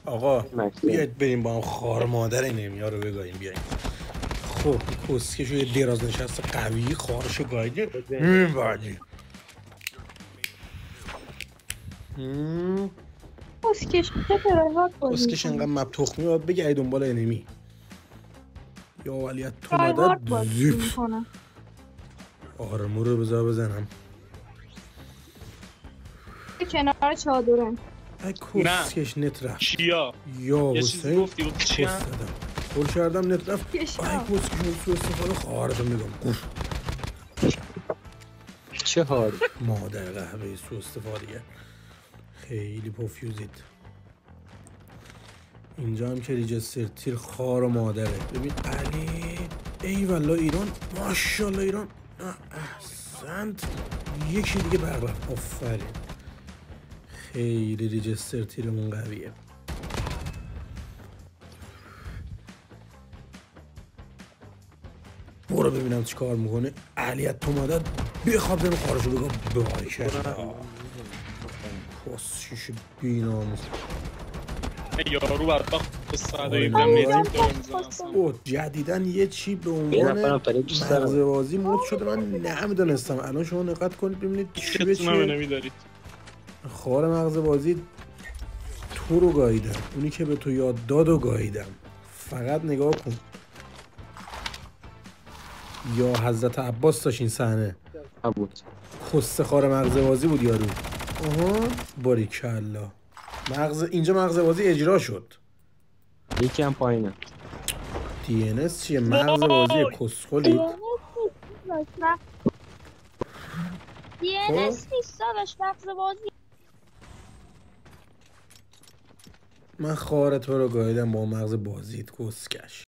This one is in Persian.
آقا مکسیم. بیاید بریم با هم خار مادر نمیا رو بگاهیم بیایم. خب کسکشو یه دراز نشسته قوی خارشو گایده بعدی کسکش چه پرایوات بازی کسکش انقدر میکنه؟ مپ تخمی باید بگردی دنبال انمی. یا ولیت تو پرایوات مدد بازی زیف میکنه. آرمور رو بذار بزنم. کنار چادره. ای نه کسکش نت رفت. چیا یا یه چیزی حسین گفتی کس چیا دادم کل کردم نت رفت. کشا. ای کسکش اون سو استفاده خواهرتو میگم گفت چه حال مادر قهوه سو استفاده خیلی پوفیوزید. اینجا هم که ریجستر تیر خار و مادره. ببین علی ای والله ایران ماشاءالله ایران احسنت. یکی دیگه برقرد آفرین. خیلی ریجستر تیرمون قویه. برو ببینم چی کار میکنه. علیت تو مادر بخواب بریم خارجو بگم بای کرد کس شیش بیناموس. یارو بدبخت به آره، 117 متر داره میزنه اصلا. اوه جدیدن یه چی به یه عنوان نفرم فقط دوست دارم. مغزبازی مود شده من نمیدونستم. الان شما دقت کنید ببینید چی به چتونم چیه. نمیدارید خار مغزبازی تو رو گاییدم. اونی که به تو یاد داد و گاییدم. فقط نگاه کن. یا حضرت عباس داشت این صحنه. بود. کس خار مغزبازی بود یارو. آها باریکلا. اینجا مغزبازی اجرا شد. یکی هم پایینه. دی ان اس چیه؟ مغزبازی کسخلید. خب DNS نیست داداش مغز بازی. من خار تو رو گاییدم با مغز بازیت کسکش.